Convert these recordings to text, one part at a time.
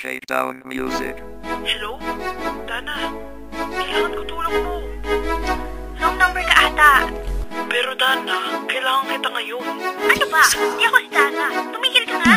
Shakedown Music. Hello? Dana, kailangan ko tulong mo. Wrong number ka ata. Pero Dana, kailangan kita ngayon. Ano ba? Di ako si Dana. Tumigil ka nga.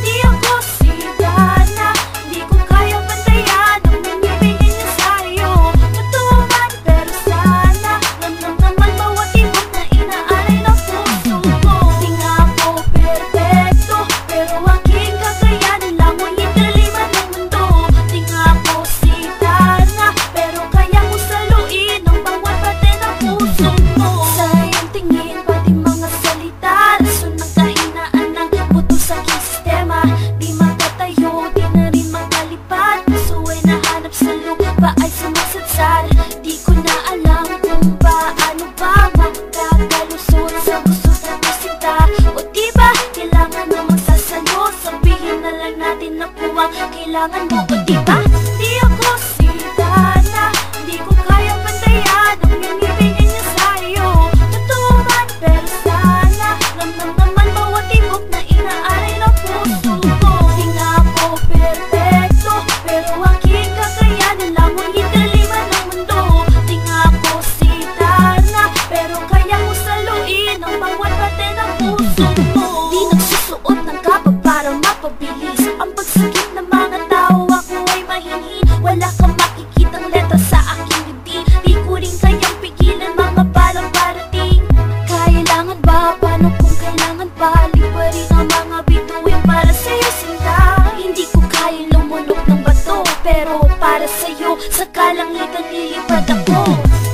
Di ako si Dana, di ko kaya bantayan ang binibigay niya sa'yo. Totoo man pero sana, ramdam naman bawat ibig na inaalay ng puso ko. Di nga ako perfecto, pero aking kakayanin lang mo italiman ng mundo. Di nga ako si Dana, pero kaya ko saluin ang bawat parte ng puso mo. Sa iyong tingin, pati mga salita, rason ng kahinaan ng buto sa aking sistema. Di makatayo, di na rin makalipad. Puso ay nahanap sa lupa ay sumasadsad. Di ko na alam kung paano ba makakalusot sa gusto ng bisita. O diba, kailangan na magsasalo. Sabihin na lang natin na puwang kailangan mo. O diba, di ako si Dana, di ko kaya bantayan ang binibigay niya sa'yo. Totoo man pero sana, ramdam naman bawat tibok na inaalay ng puso ko. Di nga ako perfecto, pero aking kakayanin lang mo italiman ng mundo. Di nga ako si Dana, pero kaya ko saluin ang bawat parte ng puso mo. Di nagsusuot ng kapa para mapabilis ang pagsakit ng mga tao, ako ay mahinhin. Wala kang makikitang letra sa aking dibdib. Di ko rin kayang pigilan mga balang parating. Kailangan ba? Paano kung kailangan pa? Liparin ang mga bituin para sa'yo sinta. Hindi ko kaya lumunok ng bato, pero para sa'yo sa kalangitan lilipad ako.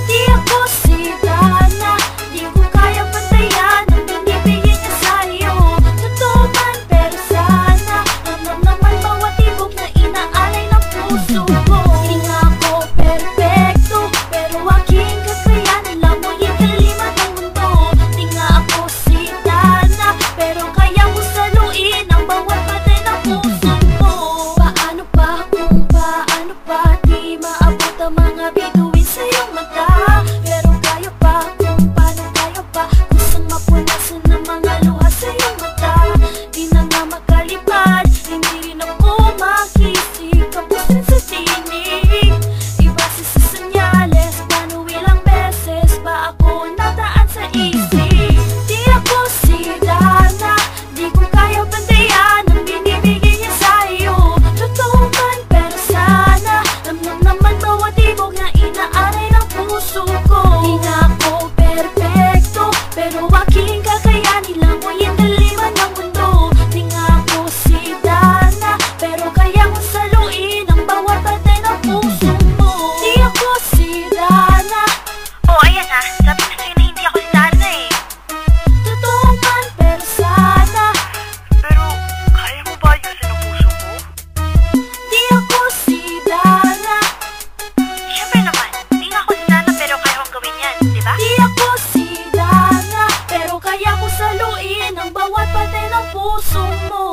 Di ako si Dana, di ko kaya bantayan ang binibigay niya sa'yo. Totoo man pero sana, ramdam naman bawat tibok na inaalay ng puso ko. Di nga ako perfecto, pero aking kakayanin lang mo italiman ng mundo. Di nga ako si Dana, pero kaya ko saluin ang bawat parte ng puso mo. Paano pa kung paano pa di maabot ang mga bituin sa iyong mata. Pero kaya pa kung paano kaya pa kusang mapunasan ng mga luha sa iyong mata. Di na nga makalipad, hindi rin ako makisig kapusin sa tinig. Ibase sa senyales, paano ilang beses ba ako nataan sa isip. Di ako si Dana, di ko kaya bantayan ang binibigay niya sa'yo. Totoo man pero sana, ramdam naman bawat tibok na inaalay ng puso ko. Di nga ako perfecto, pero aking kakayanin lang mo italiman ng mundo. Di nga ako si Dana, pero kaya ko saluin ang bawat parte ng puso mo. Di ako si Dana, Oh, ayan na. Sabi na sa'yo na hindi ako si Dana eh. totoo man pero sana. Pero, kaya mo ba ayusin ang puso ko? Di ako si Dana, Siyempre naman, hindi nga ako si Dana pero kaya kong gawin yan, di ba? di ako si Dana, pero kaya ko saluin ang bawat parte ng puso mo.